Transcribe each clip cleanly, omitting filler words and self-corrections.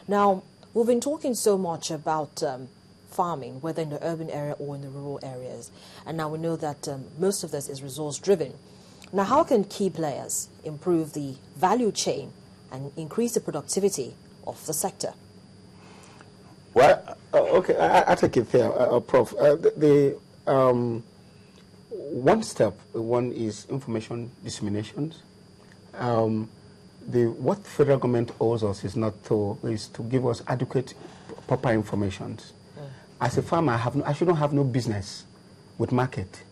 Now, we've been talking so much about farming, whether in the urban area or in the rural areas. And now we know that most of this is resource-driven. Now, how can key players improve the value chain and increase the productivity of the sector? Well, okay, I take it there, Prof. One is information dissemination. What the federal government owes us is to give us adequate, proper information. As a farmer, I shouldn't have no business with market.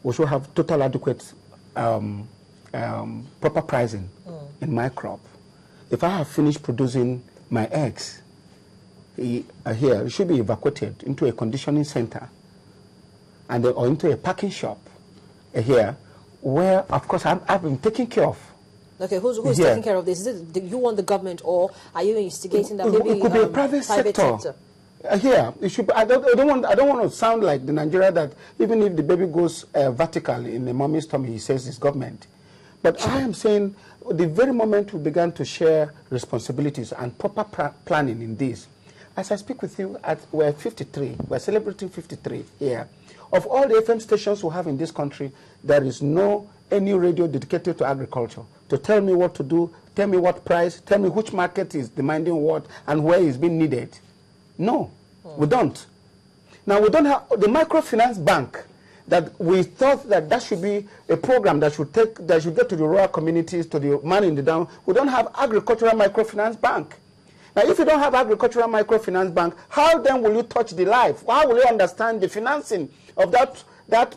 We should have total adequate, proper pricing in my crop. If I have finished producing my eggs here, it should be evacuated into a conditioning center or into a packing shop here, where, of course, I've been taken care of. Okay, who's taking care of this? Is it you want the government, or are you instigating that maybe it could be a private sector? Here, it should be, I don't want to sound like the Nigeria that even if the baby goes vertical in the mommy's tummy, he says it's government. But I am saying the very moment we began to share responsibilities and proper planning in this, as I speak with you, we're 53, we're celebrating 53 here. Of all the FM stations we have in this country, there is no any radio dedicated to agriculture to tell me what to do, tell me what price, tell me which market is demanding what and where it's being needed. No, we don't. Now, we don't have the microfinance bank that we thought that should be a program that should get to the rural communities, to the man in the down. We don't have agricultural microfinance bank. Now, if you don't have agricultural microfinance bank, how then will you touch the life? How will you understand the financing of that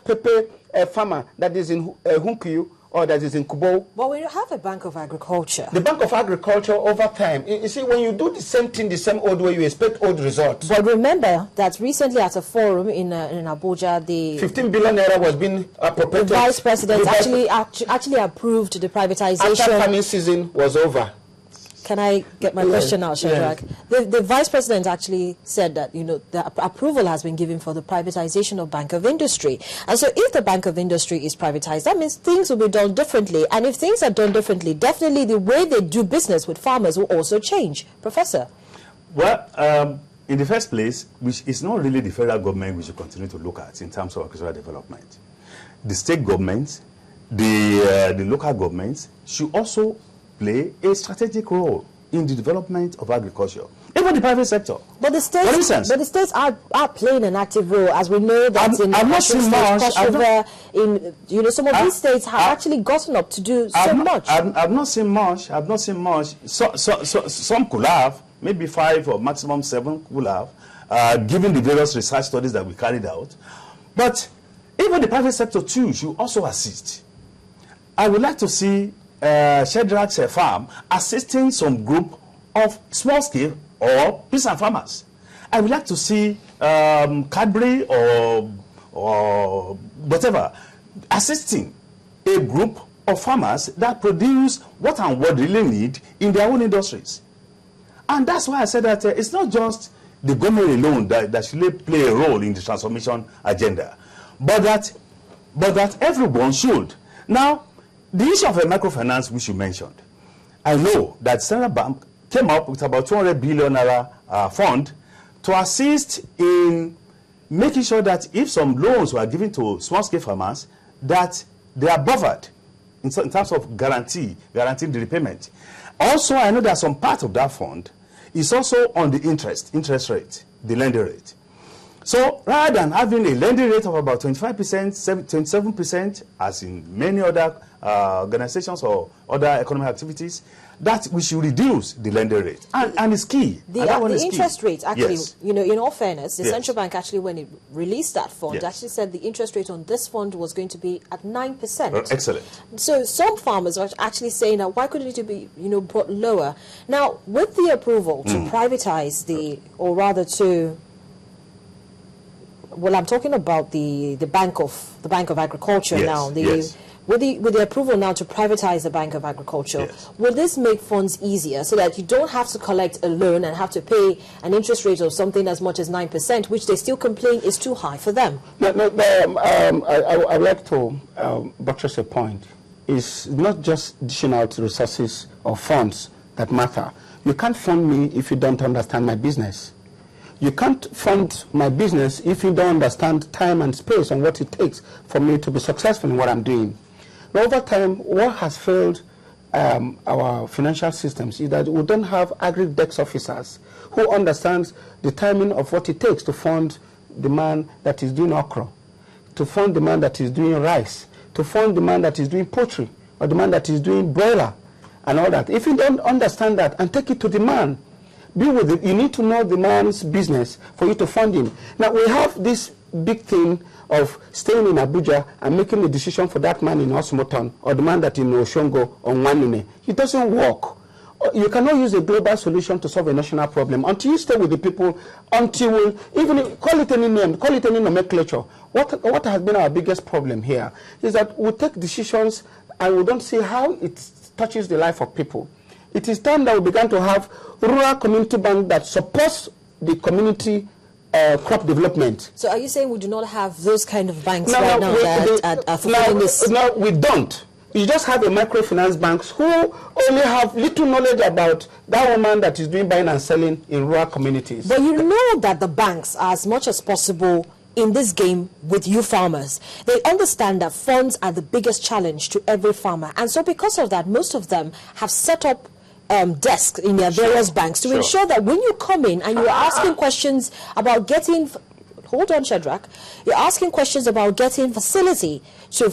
Pepe farmer that is in Hunkiyu or that is in Kubo? But we have a Bank of Agriculture. The Bank of Agriculture over time. You see, when you do the same thing the same old way, you expect old results. But remember that recently at a forum in Abuja, the 15 billion naira was being appropriated. The Vice President actually approved the privatization. After farming season was over. Can I get my question out, Shadrach? Yes. The Vice President actually said that, the approval has been given for the privatization of Bank of Industry. And so if the Bank of Industry is privatized, that means things will be done differently. And if things are done differently, definitely the way they do business with farmers will also change. Professor? Well, in the first place, which is not really the federal government we should continue to look at in terms of agricultural development. The state governments, the local governments should also play a strategic role in the development of agriculture, even the private sector. But the states, for instance, are playing an active role, as we know that I'm not seeing much. Some of these states have actually gotten up to do so much. I've not seen much. I've not seen much. So some could have, maybe 5 or maximum 7 could have, given the various research studies that we carried out. But even the private sector too should also assist. I would like to see Shadrach's farm assisting some group of small-scale or peasant farmers. I would like to see Cadbury or whatever assisting a group of farmers that produce what and what they really need in their own industries. And that's why I said that it's not just the government alone that should play a role in the transformation agenda, but that everyone should. Now, the issue of a microfinance, which you mentioned, I know that Central Bank came up with about 200 billion naira fund to assist in making sure that if some loans were given to small-scale farmers, that they are buffered in terms of guaranteeing the repayment. Also, I know that some part of that fund is also on the interest rate, the lending rate. So rather than having a lending rate of about 25%, 27%, as in many other organizations or other economic activities, that we should reduce the lending rate. And it's key. The interest rate, actually, yes. In all fairness, the yes. Central Bank actually, when it released that fund, yes. actually said the interest rate on this fund was going to be at 9%. Excellent. So some farmers are actually saying that why couldn't it be, brought lower? Now, with the approval to privatize or rather to... Well, I'm talking about the Bank of Agriculture yes, now. Yes. With the approval now to privatize the Bank of Agriculture, yes. will this make funds easier so that you don't have to collect a loan and have to pay an interest rate of something as much as 9%, which they still complain is too high for them? I'd like to buttress a point. It's not just dishing out resources or funds that matter. You can't fund me if you don't understand my business. You can't fund my business if you don't understand time and space and what it takes for me to be successful in what I'm doing. Now, over time, what has failed our financial systems is that we don't have agri-dex officers who understands the timing of what it takes to fund the man that is doing okra, to fund the man that is doing rice, to fund the man that is doing poultry, or the man that is doing broiler, and all that. If you don't understand that and take it to the man, be with it. You need to know the man's business for you to fund him. Now, we have this big thing of staying in Abuja and making a decision for that man in Osmoton or the man that in Oshongo or Wanune. It doesn't work. You cannot use a global solution to solve a national problem until you stay with the people, until even call it any name, call it any nomenclature. What has been our biggest problem here is that we take decisions and we don't see how it touches the life of people. It is time that we began to have rural community bank that supports the community crop development. So are you saying we do not have those kind of banks right now that are fulfilling this? No, we don't. You just have a microfinance banks who only have little knowledge about that woman that is doing buying and selling in rural communities. But you know that the banks are as much as possible in this game with you farmers. They understand that funds are the biggest challenge to every farmer. And so because of that, most of them have set up desks in their various banks to ensure that when you come in and you're asking questions about getting, hold on, Shadrach, you're asking questions about getting facility to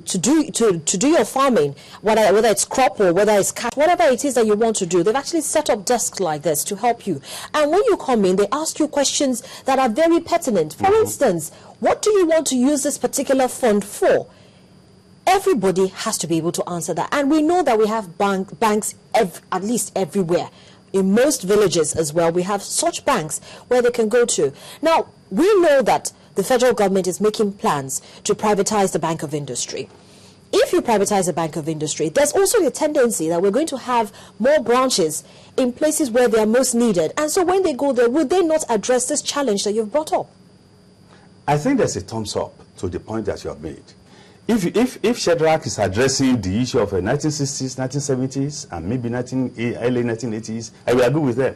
do your farming, whether it's crop or whether it's cash, whatever it is that you want to do. They've actually set up desks like this to help you. And when you come in, they ask you questions that are very pertinent. For instance, what do you want to use this particular fund for? Everybody has to be able to answer that. And we know that we have banks at least everywhere. In most villages as well, we have such banks where they can go to. Now, we know that the federal government is making plans to privatize the Bank of Industry. If you privatize the Bank of Industry, there's also a tendency that we're going to have more branches in places where they are most needed. And so when they go there, would they not address this challenge that you've brought up? I think there's a thumbs up to the point that you have made. If Shadrach is addressing the issue of 1960s, 1970s, and maybe early 1980s, I will agree with them.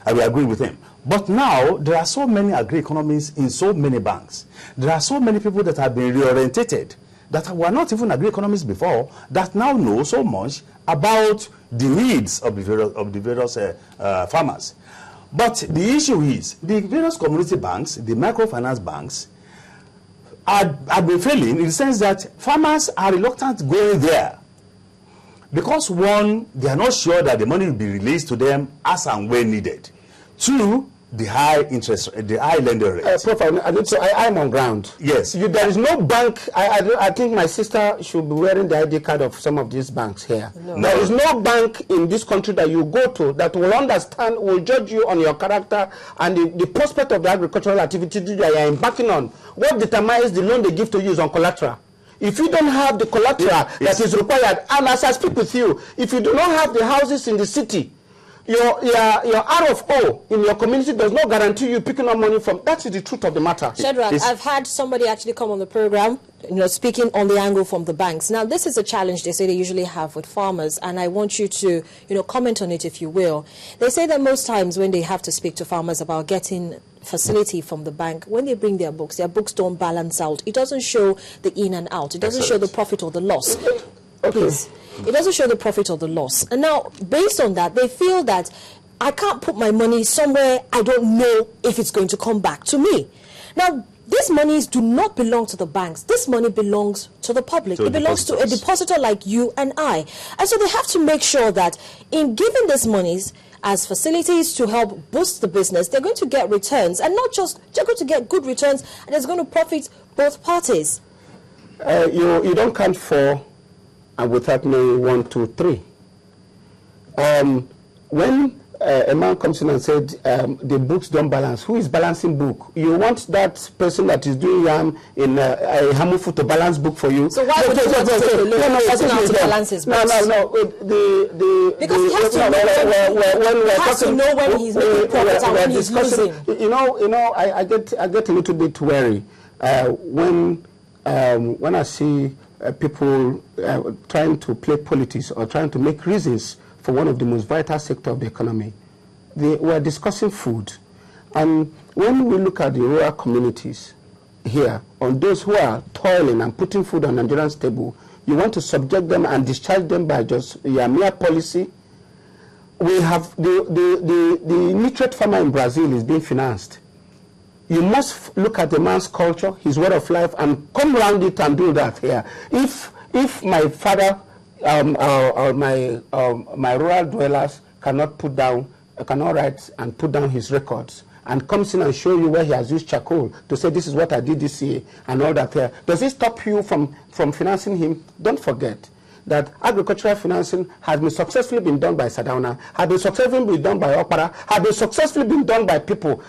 I will agree with him. But now, there are so many agri-economies in so many banks. There are so many people that have been reorientated that were not even agri-economists before, that now know so much about the needs of the various farmers. But the issue is, the various community banks, the microfinance banks, have been failing in the sense that farmers are reluctant going there. Because one, they are not sure that the money will be released to them as and when needed. Two, the high interest, the high lender rate. Prof, I'm on ground. Yes. There is no bank. I think my sister should be wearing the ID card of some of these banks here. No. There is no bank in this country that you go to that will understand, will judge you on your character and the prospect of the agricultural activity that you are embarking on. What determines the loan they give to you is on collateral. If you don't have the collateral that is required, and as I speak with you, if you do not have the houses in the city, your RFO in your community does not guarantee you picking up money from. That is the truth of the matter. Shadrach, I've had somebody actually come on the program, speaking on the angle from the banks. Now, this is a challenge they say they usually have with farmers, and I want you to, comment on it if you will. They say that most times when they have to speak to farmers about getting facility from the bank, when they bring their books don't balance out. It doesn't show the in and out. It doesn't show the profit or the loss. Okay. Please. It doesn't show the profit or the loss. And now, based on that, they feel that I can't put my money somewhere I don't know if it's going to come back to me. Now, these monies do not belong to the banks. This money belongs to the public. It belongs to a depositor like you and I. And so they have to make sure that in giving these monies as facilities to help boost the business, they're going to get returns. And not just, they're going to get good returns, and it's going to profit both parties. You don't count 4 and without knowing 1, 2, 3. When a man comes in and said the books don't balance, who is balancing book? You want that person that is doing yam in a Hamufu to balance book for you? So why would you want to take a loan to balance his books? No. Because he has to know when he's making profit and when he's losing. I get a little bit wary when I see people trying to play politics or trying to make reasons for one of the most vital sectors of the economy. We're discussing food. And when we look at the rural communities here, on those who are toiling and putting food on Nigerian's table, you want to subject them and discharge them by just your mere policy. We have the illiterate farmer in Brazil is being financed. You must look at the man's culture, his way of life, and come around it and do that here. If my father or my rural dwellers cannot write and put down his records, and comes in and show you where he has used charcoal to say this is what I did this year and all that here, does it stop you from financing him? Don't forget that agricultural financing has been successfully been done by Sadauna, has been successfully been done by Opera, has been successfully been done by people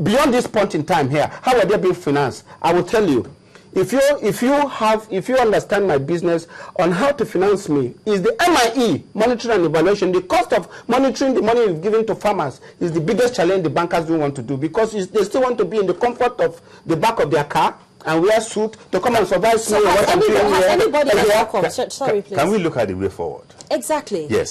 beyond this point in time here. How are they being financed? I will tell you. If you understand my business on how to finance me, is the MIE, monitoring and evaluation. The cost of monitoring the money you've given to farmers is the biggest challenge the bankers don't want to do, because they still want to be in the comfort of the back of their car and wear suit to come and survive. So has anybody ever come? Sorry, please. Can we look at the way forward? Exactly. Yes.